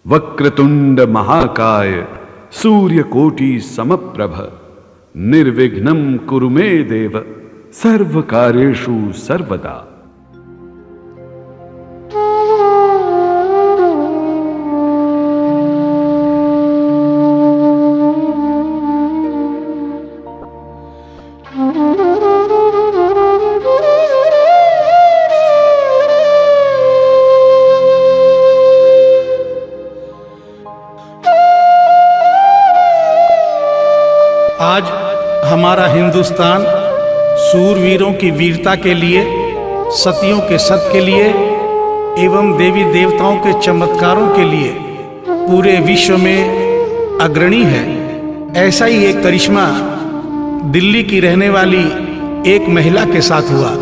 वक्रतुंड महाकाय सूर्यकोटि समप्रभ निर्विघ्नं कुरु मे देव सर्वकार्येषु सर्वदा। आज हमारा हिंदुस्तान सूरवीरों की वीरता के लिए, सतियों के सत के लिए एवं देवी देवताओं के चमत्कारों के लिए पूरे विश्व में अग्रणी है। ऐसा ही एक करिश्मा दिल्ली की रहने वाली एक महिला के साथ हुआ।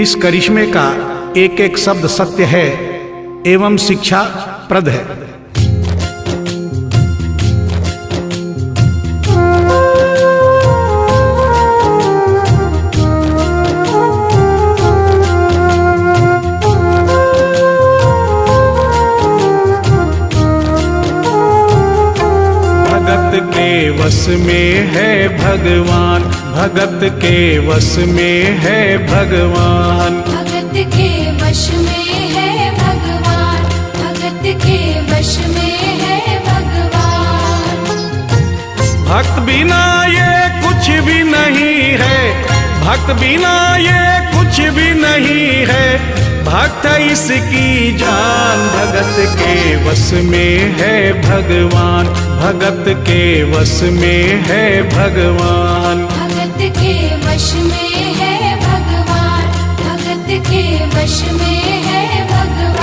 इस करिश्मे का एक एक शब्द सत्य है एवं शिक्षाप्रद है। भगत के वश में है भगवान, भगत के वश में है भगवान, भगत के वश में है भगवान, भगत के वश में है भगवान। भक्त बिना ये कुछ भी नहीं है, भक्त बिना ये कुछ भी नहीं है, भक्त इसकी जान। भगत के वश में है भगवान, भगत के वश में है भगवान, भगत के वश में है भगवान, भगत के वश में है भगवान।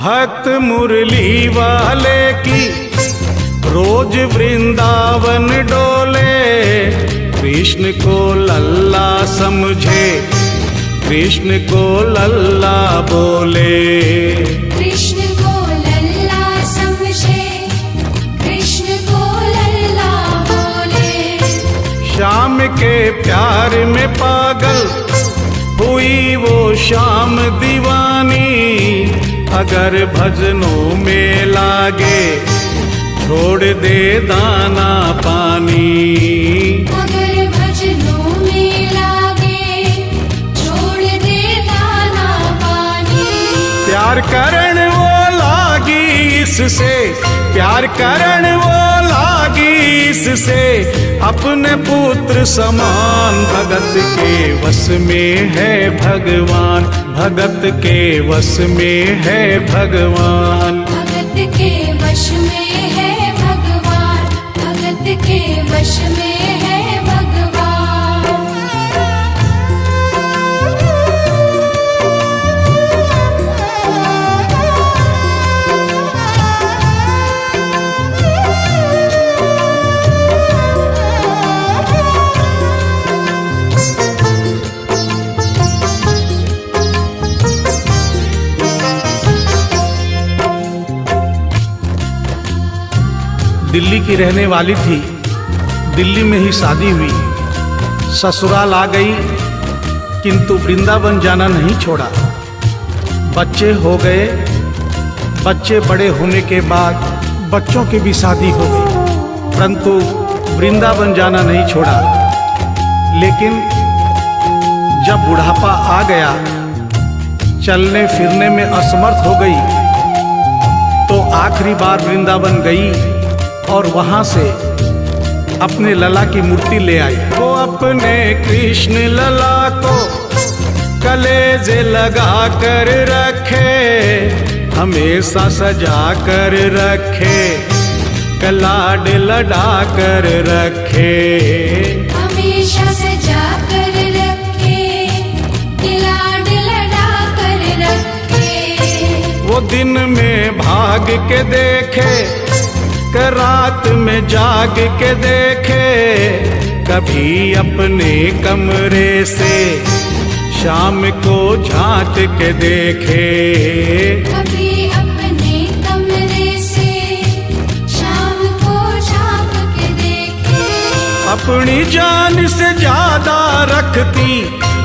भक्त मुरली वाले की रोज वृंदावन डोले, कृष्ण को लल्ला समझे, कृष्ण को लल्ला बोले, कृष्ण को लल्ला समझे, कृष्ण को लल्ला बोले। श्याम के प्यार में पागल हुई वो श्याम दीवानी, अगर भजनों में लागे छोड़ दे दाना पानी, अगर भजनों में लागे छोड़ दे दाना पानी। प्यार करण वो लागी इससे, प्यार करण वो लागी इससे, अपने पुत्र समान। भगत के वश में है भगवान, भगत के वश में है भगवान, भगत के वश में है भगवान, भगत के वश में है भगवान। दिल्ली की रहने वाली थी, दिल्ली में ही शादी हुई, ससुराल आ गई किंतु वृंदावन जाना नहीं छोड़ा। बच्चे हो गए, बच्चे बड़े होने के बाद बच्चों की भी शादी हो गई, परंतु वृंदावन जाना नहीं छोड़ा। लेकिन जब बुढ़ापा आ गया, चलने फिरने में असमर्थ हो गई, तो आखिरी बार वृंदावन गई और वहां से अपने लला की मूर्ति ले आई। वो अपने कृष्ण लला को कलेजे लगा कर रखे, हमेशा सजा कर रखे, कलाड लड़ा कर रखे, हमेशा सजा कर रखे, लाड लड़ा कर रखे। वो दिन में भाग के देखे कि रात में जाग के देखे, कभी अपने कमरे से शाम को झांक के देखे। कभी अपने कमरे से शाम को झांक के देखे। अपनी जान से ज्यादा रखती,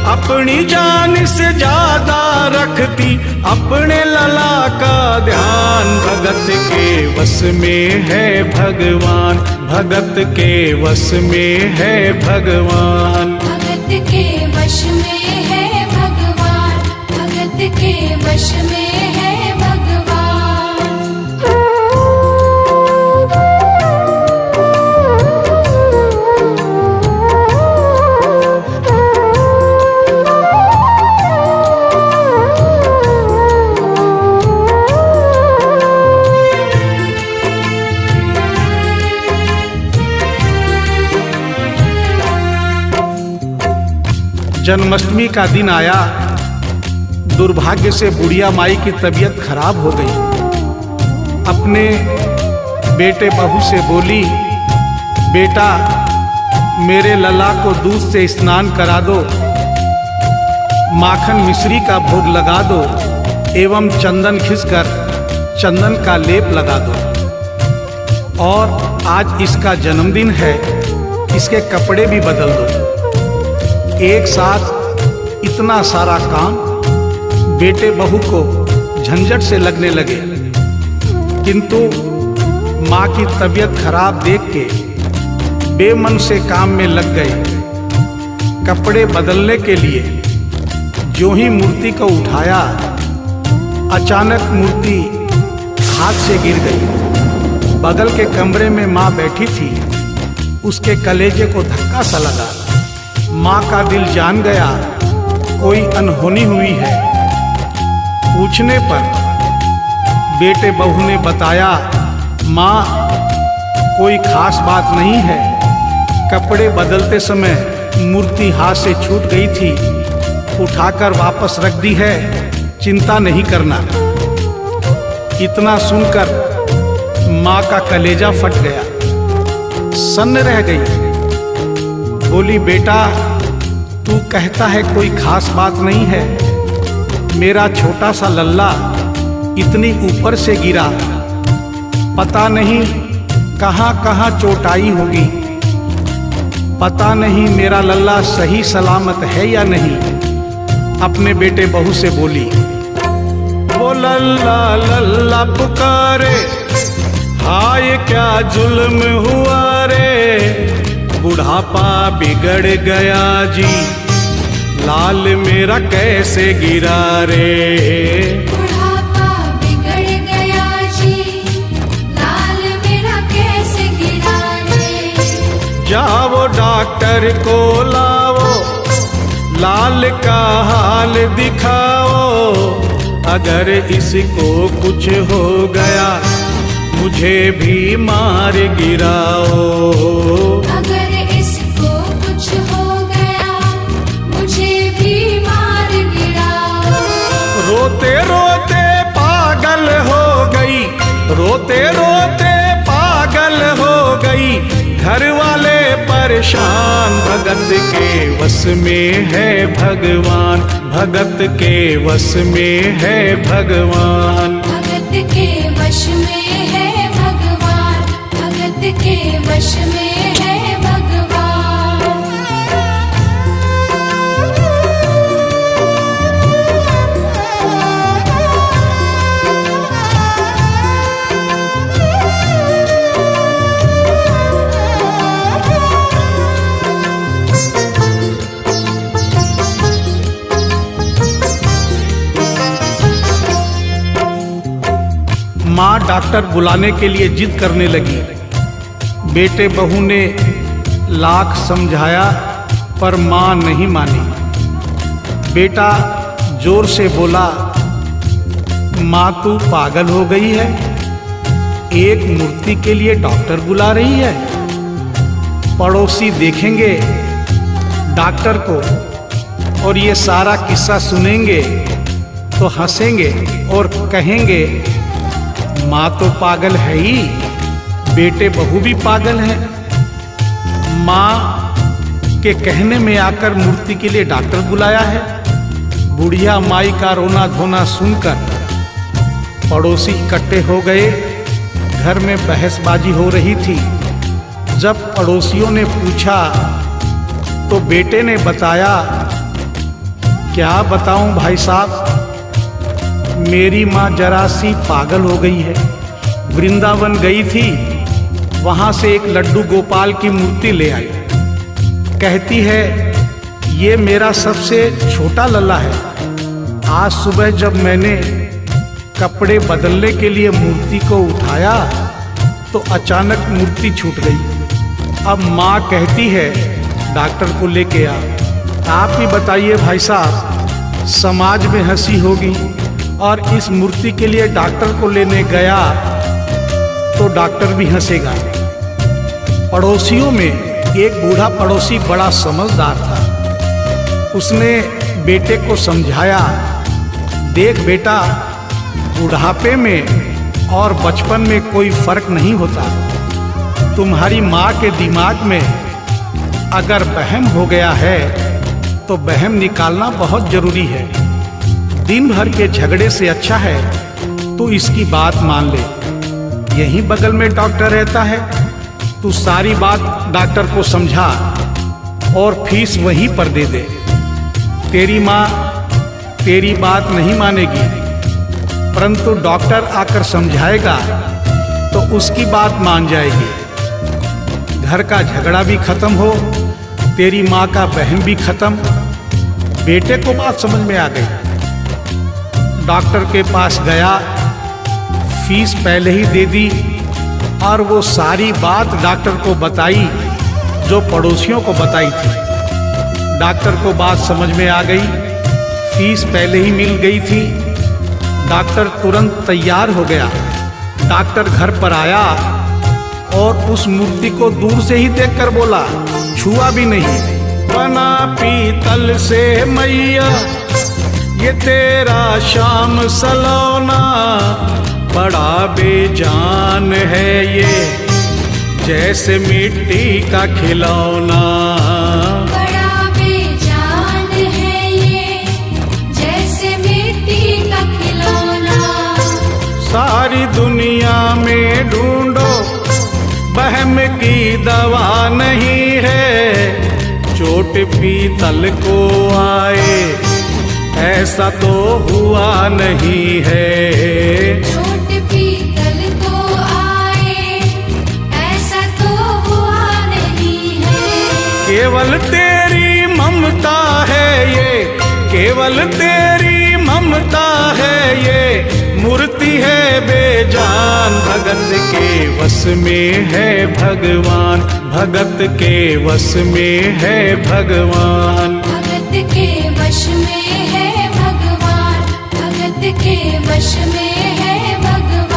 अपनी जान से ज्यादा रखती अपने लला का ध्यान। भगत के वश में है भगवान, भगत के वश में है भगवान। भगत के वश में है भगवान, भगत के वश में है भगवान। जन्माष्टमी का दिन आया, दुर्भाग्य से बुढ़िया माई की तबीयत खराब हो गई। अपने बेटे बहू से बोली, बेटा मेरे लला को दूध से स्नान करा दो, माखन मिश्री का भोग लगा दो एवं चंदन खिसकर चंदन का लेप लगा दो। और आज इसका जन्मदिन है, इसके कपड़े भी बदल दो। एक साथ इतना सारा काम बेटे बहू को झंझट से लगने लगे, किंतु माँ की तबीयत खराब देख के बेमन से काम में लग गए। कपड़े बदलने के लिए जो ही मूर्ति को उठाया, अचानक मूर्ति हाथ से गिर गई। बगल के कमरे में माँ बैठी थी, उसके कलेजे को धक्का सा लगा। माँ का दिल जान गया कोई अनहोनी हुई है। पूछने पर बेटे बहू ने बताया, माँ कोई खास बात नहीं है, कपड़े बदलते समय मूर्ति हाथ से छूट गई थी, उठाकर वापस रख दी है, चिंता नहीं करना। इतना सुनकर माँ का कलेजा फट गया, सन्न रह गई। बोली, बेटा तू कहता है कोई खास बात नहीं है, मेरा छोटा सा लल्ला इतनी ऊपर से गिरा, पता नहीं कहाँ कहाँ चोट आई होगी, पता नहीं मेरा लल्ला सही सलामत है या नहीं। अपने बेटे बहू से बोली, वो लल्ला लल्ला पुकारे, हाय क्या जुल्म हुआ रे, बुढ़ापा बिगड़ गया जी, लाल मेरा कैसे गिरा रे। बुढ़ापा बिगड़ गया जी, लाल मेरा कैसे गिरा रे। जाओ डॉक्टर को लाओ, लाल का हाल दिखाओ, अगर इसको कुछ हो गया मुझे भी मार गिराओ। अगर इसको कुछ हो गया मुझे भी मार गिराओ। रोते रोते पागल हो गई, रोते रोते पागल हो गई, घर वाले परेशान। भगत के वश में है भगवान, भगत के वश में है भगवान। भगत के वश में है भगवान, भगत के वश में है भगवान। माँ डॉक्टर बुलाने के लिए जिद करने लगी। बेटे बहू ने लाख समझाया पर माँ नहीं मानी। बेटा जोर से बोला, माँ तू पागल हो गई है, एक मूर्ति के लिए डॉक्टर बुला रही है। पड़ोसी देखेंगे डॉक्टर को और ये सारा किस्सा सुनेंगे तो हंसेंगे और कहेंगे माँ तो पागल है ही, बेटे बहू भी पागल हैं। माँ के कहने में आकर मूर्ति के लिए डॉक्टर बुलाया है। बुढ़िया माई का रोना धोना सुनकर पड़ोसी इकट्ठे हो गए। घर में बहसबाजी हो रही थी। जब पड़ोसियों ने पूछा तो बेटे ने बताया, क्या बताऊं भाई साहब, मेरी माँ जरा सी पागल हो गई है। वृंदावन गई थी, वहां से एक लड्डू गोपाल की मूर्ति ले आई। कहती है ये मेरा सबसे छोटा लल्ला है। आज सुबह जब मैंने कपड़े बदलने के लिए मूर्ति को उठाया तो अचानक मूर्ति छूट गई। अब माँ कहती है डॉक्टर को लेके आ। आप ही बताइए भाई साहब, समाज में हंसी होगी और इस मूर्ति के लिए डॉक्टर को लेने गया तो डॉक्टर भी हंसेगा। पड़ोसियों में एक बूढ़ा पड़ोसी बड़ा समझदार था। उसने बेटे को समझाया, देख बेटा, बुढ़ापे में और बचपन में कोई फर्क नहीं होता। तुम्हारी माँ के दिमाग में अगर वहम हो गया है तो वहम निकालना बहुत जरूरी है। दिन भर के झगड़े से अच्छा है तू इसकी बात मान ले। यहीं बगल में डॉक्टर रहता है, तू सारी बात डॉक्टर को समझा और फीस वहीं पर दे दे। तेरी माँ तेरी बात नहीं मानेगी, परंतु डॉक्टर आकर समझाएगा तो उसकी बात मान जाएगी। घर का झगड़ा भी खत्म हो, तेरी माँ का बहन भी खत्म। बेटे को बात समझ में आ गई। डॉक्टर के पास गया, फीस पहले ही दे दी और वो सारी बात डॉक्टर को बताई जो पड़ोसियों को बताई थी। डॉक्टर को बात समझ में आ गई, फीस पहले ही मिल गई थी। डॉक्टर तुरंत तैयार हो गया। डॉक्टर घर पर आया और उस मूर्ति को दूर से ही देखकर बोला, छुआ भी नहीं। बना पीतल से मैया ये तेरा शाम सलोना, बड़ा बेजान है ये जैसे मिट्टी का खिलौना। बड़ा बेजान है ये जैसे मिट्टी का खिलौना। सारी दुनिया में ढूंढो वहम की दवा नहीं है, चोट पीतल को आए ऐसा तो हुआ नहीं है। चोट पीतल को आए ऐसा तो हुआ नहीं है। केवल तेरी ममता है ये, केवल तेरी ममता है ये, मूर्ति है बेजान। भगत के वश में है भगवान, भगत के वश में है भगवान। भगत के वश में है भगवान, भगत के वश में है भगवान।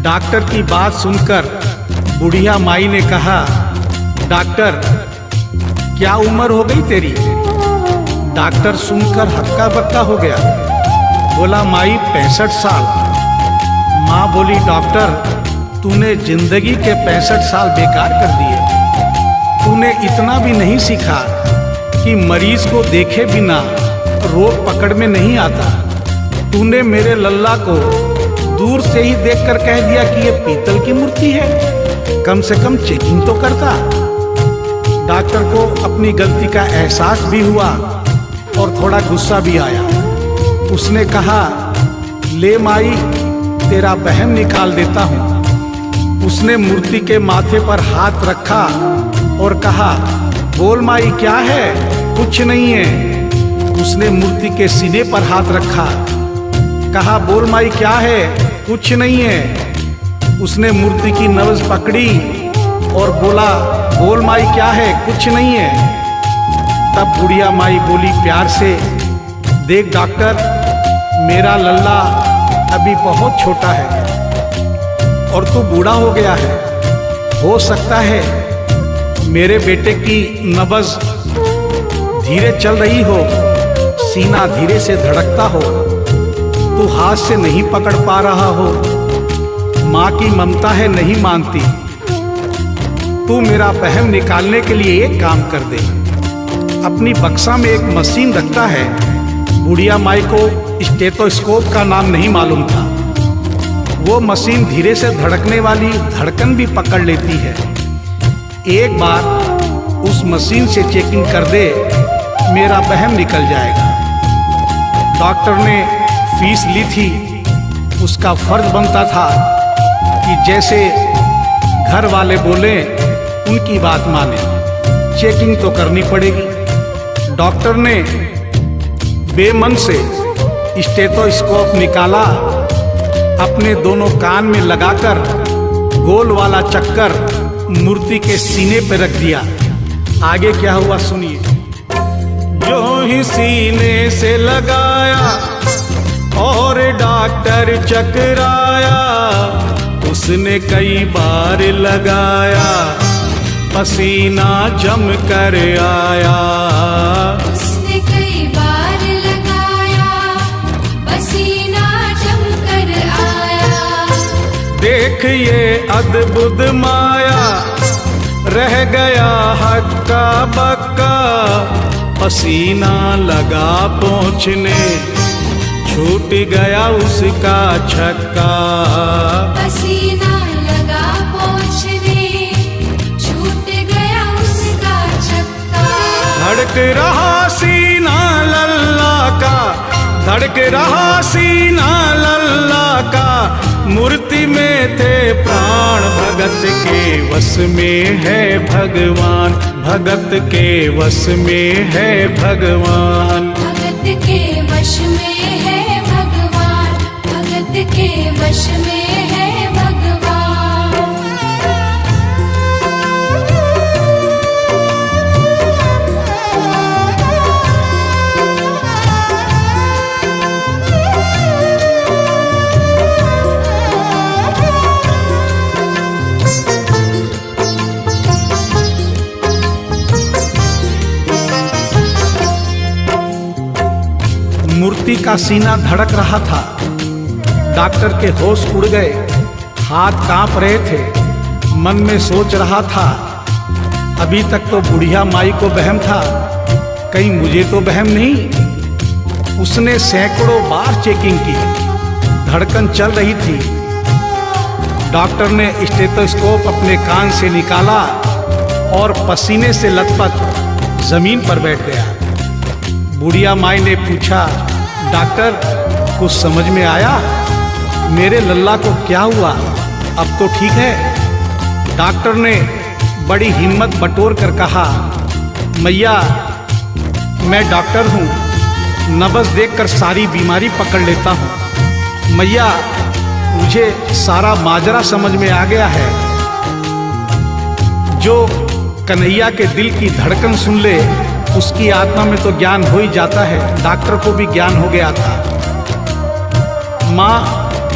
डॉक्टर की बात सुनकर बुढ़िया माई ने कहा, डॉक्टर क्या उम्र हो गई तेरी? डॉक्टर सुनकर हक्का बक्का हो गया। बोला माई 65 साल। माँ बोली डॉक्टर तूने जिंदगी के 65 साल बेकार कर दिए। तूने इतना भी नहीं सीखा कि मरीज को देखे बिना रोग पकड़ में नहीं आता। तूने मेरे लल्ला को दूर से ही देखकर कह दिया कि ये पीतल की मूर्ति है, कम से कम चेकिंग तो करता। डॉक्टर को अपनी गलती का एहसास भी हुआ और थोड़ा गुस्सा भी आया। उसने कहा ले माई तेरा बहम निकाल देता हूँ। उसने मूर्ति के माथे पर हाथ रखा और कहा बोल माई क्या है? कुछ नहीं है। उसने मूर्ति के सीने पर हाथ रखा, कहा बोल माई क्या है? कुछ नहीं है। उसने मूर्ति की नब्ज पकड़ी और बोला बोल माई क्या है? कुछ नहीं है। तब बुढ़िया माई बोली प्यार से, देख डॉक्टर, मेरा लल्ला अभी बहुत छोटा है और तू बूढ़ा हो गया है। हो सकता है मेरे बेटे की नब्ज धीरे चल रही हो, सीना धीरे से धड़कता हो, तू हाथ से नहीं पकड़ पा रहा हो, माँ की ममता है नहीं मानती। तू मेरा वहम निकालने के लिए एक काम कर दे। अपनी बक्सा में एक मशीन रखता है। बुढ़िया माई को स्टेथोस्कोप का नाम नहीं मालूम था। वो मशीन धीरे से धड़कने वाली धड़कन भी पकड़ लेती है। एक बार उस मशीन से चेकिंग कर दे, मेरा वहम निकल जाएगा। डॉक्टर ने फीस ली थी, उसका फर्ज बनता था कि जैसे घर वाले बोले उनकी बात माने। चेकिंग तो करनी पड़ेगी। डॉक्टर ने बेमन से स्टेथोस्कोप निकाला, अपने दोनों कान में लगाकर गोल वाला चक्कर मूर्ति के सीने पर रख दिया। आगे क्या हुआ सुनिए। जो ही सीने से लगाया और डॉक्टर चकराया, उसने कई बार लगाया, पसीना जम कर आया। उसने कई बार लगाया, पसीना जम कर आया। देख ये अद्भुत माया, रह गया हक्का बक्का, पसीना लगा पहुँचने, छूट गया उसका छक्का। पसीना लगा पहुँचने, छूट गया उसका छक्का। धड़क रहा सीना लल्ला का, धड़क रहा सीना लल्ला का, मूर्ति में थे प्राण, भगत के वश में है भगवान, भगत के वश में है भगवान। भगत के वश में है भगवान, भगत के वश में है भगवान। मूर्ति का सीना धड़क रहा था। डॉक्टर के होश उड़ गए, हाथ कांप रहे थे। मन में सोच रहा था, अभी तक तो बुढ़िया माई को वहम था, कहीं मुझे तो वहम नहीं। उसने सैकड़ों बार चेकिंग की, धड़कन चल रही थी। डॉक्टर ने स्टेथोस्कोप अपने कान से निकाला और पसीने से लथपथ जमीन पर बैठ गया। बुढ़िया माई ने पूछा, डॉक्टर कुछ समझ में आया? मेरे लल्ला को क्या हुआ? अब तो ठीक है। डॉक्टर ने बड़ी हिम्मत बटोर कर कहा, मैया मैं डॉक्टर हूँ, नब्ज देखकर सारी बीमारी पकड़ लेता हूँ। मैया मुझे सारा माजरा समझ में आ गया है। जो कन्हैया के दिल की धड़कन सुन ले, उसकी आत्मा में तो ज्ञान हो ही जाता है। डॉक्टर को भी ज्ञान हो गया था। माँ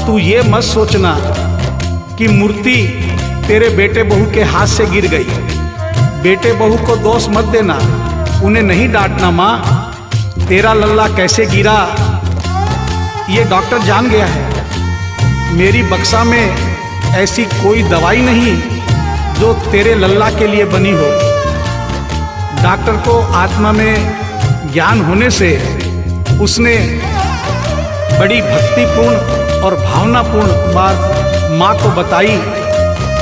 तू ये मत सोचना कि मूर्ति तेरे बेटे बहू के हाथ से गिर गई। बेटे बहू को दोष मत देना, उन्हें नहीं डांटना। माँ तेरा लल्ला कैसे गिरा ये डॉक्टर जान गया है। मेरी बक्सा में ऐसी कोई दवाई नहीं जो तेरे लल्ला के लिए बनी हो। डॉक्टर को आत्मा में ज्ञान होने से उसने बड़ी भक्तिपूर्ण और भावनापूर्ण बात माँ को बताई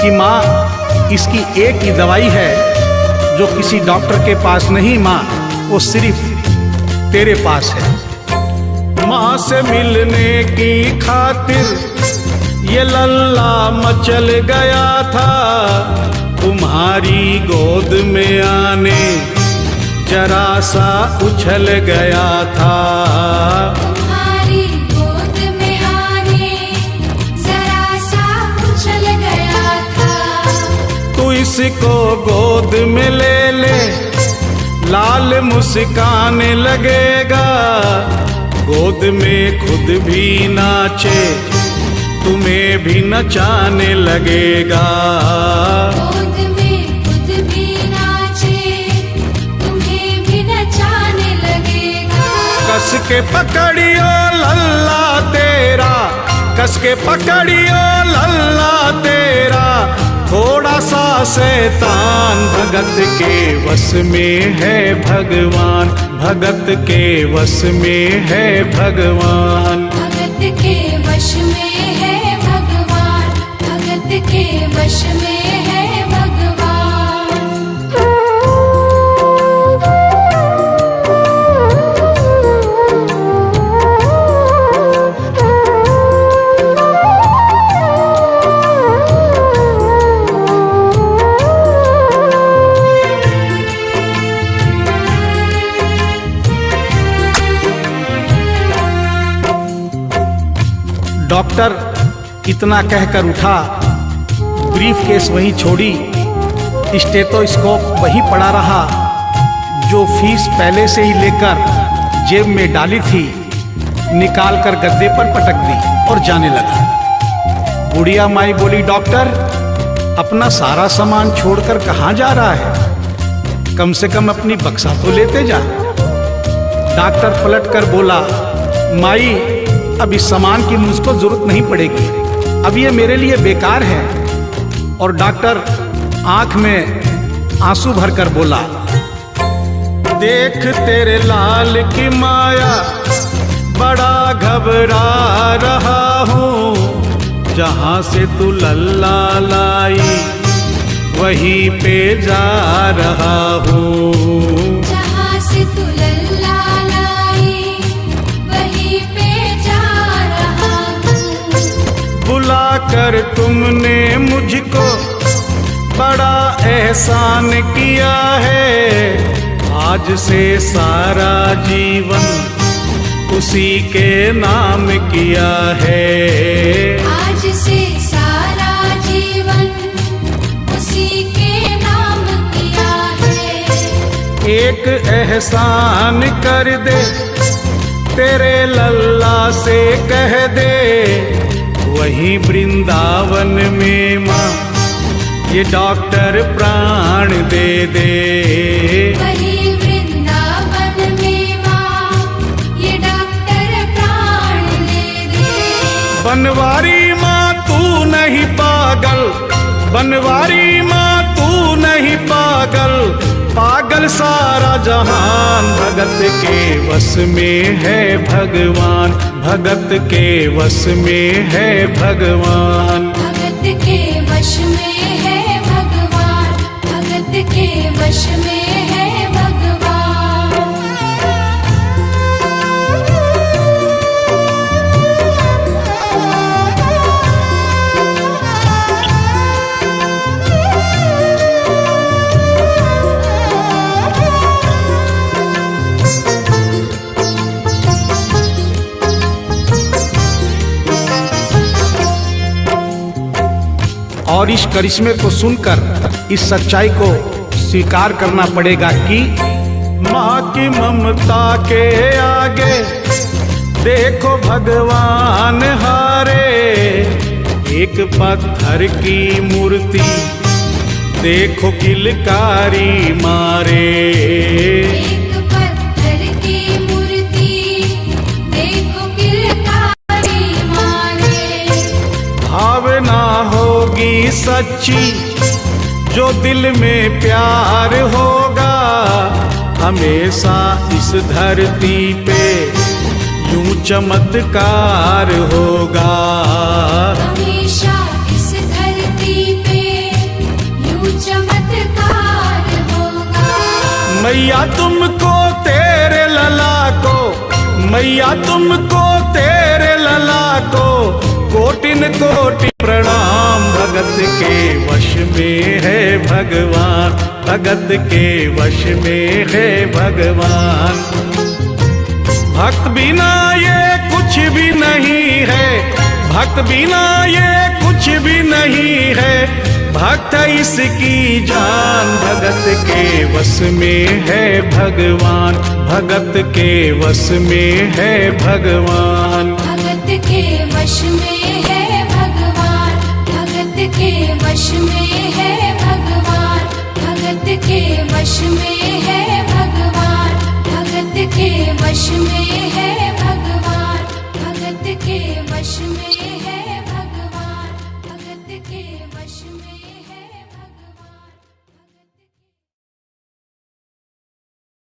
कि माँ इसकी एक ही दवाई है जो किसी डॉक्टर के पास नहीं, माँ वो सिर्फ तेरे पास है। माँ से मिलने की खातिर ये लल्ला मचल गया था, तुम्हारी गोद में आने जरा सा उछल गया था। तुम्हारी गोद में आने जरा सा उछल गया था। तू इसको गोद में ले ले, लाल मुस्कान लगेगा, गोद में खुद भी नाचे, तुम्हें भी नचाने लगेगा। गोद में खुद भी नाचे, तुम्हें भी नचाने लगेगा। कस के पकड़ियो लल्ला तेरा, कस के पकड़ियो लल्ला तेरा, थोड़ा सा शैतान भगत के वश में है भगवान, भगत के वश में है भगवान। भगत के वश में है भगवान, भगत के वश में है भगवान। डॉक्टर इतना कहकर उठा, ब्रीफ केस वहीं छोड़ी, स्टेथोस्कोप वहीं पड़ा रहा जो फीस पहले से ही लेकर जेब में डाली थी, निकाल कर गद्दे पर पटक दी और जाने लगा। बुढ़िया माई बोली, डॉक्टर अपना सारा सामान छोड़कर कहाँ जा रहा है, कम से कम अपनी बक्सा तो लेते जा। डॉक्टर पलट कर बोला, माई अब इस सामान की मुझको जरूरत नहीं पड़ेगी, अब ये मेरे लिए बेकार है। और डॉक्टर आंख में आंसू भरकर बोला, देख तेरे लाल की माया, बड़ा घबरा रहा हूँ, जहाँ से तू लल्ला लाई वहीं पे जा रहा हूँ। जहाँ से तू लल्ला लाई वहीं पे जा रहा हूँ। बुला कर तुमने मुझको बड़ा एहसान किया है, आज से सारा जीवन उसी के नाम किया है। आज से सारा जीवन उसी के नाम किया है। एक एहसान कर दे, तेरे लल्ला से कह दे, वहीं वृंदावन में माँ ये डॉक्टर प्राण दे दे। वहीं वृंदावन में माँ ये डॉक्टर प्राण दे दे। बनवारी माँ तू नहीं पागल, बनवारी माँ तू नहीं पागल, पागल सारा जहान, भगत के वश में है भगवान, भगत के वश में है भगवान। भगत के वश में है भगवान, भगत के वश में है भगवान। और इस करिश्मे को सुनकर इस सच्चाई को स्वीकार करना पड़ेगा कि माँ की ममता के आगे देखो भगवान हारे। एक पत्थर की मूर्ति देखो किलकारी मारे। एक पत्थर की मूर्ति देखो किलकारी मारे। भावना होगी सच्ची जो दिल में प्यार होगा, हमेशा इस धरती पे यूं चमत्कार होगा। हमेशा इस धरती पे यूं चमत्कार होगा। मैया तुमको तेरे लला को, मैया तुमको तेरे लला को कोटिन कोटि प्रणाम। भगत के वश में है भगवान, भगत के वश में है भगवान। भक्त बिना ये कुछ भी नहीं है, भक्त बिना ये कुछ भी नहीं है। भक्त इसकी जान भगत के वश में है भगवान, भगत के वश में है भगवान। भगत के वश में है भगवान, भगत के वश में है भगवान, भगत के वश में है भगवान, भगत के वश में है भगवान, भगत के वश में है भगवान, भगत के वश में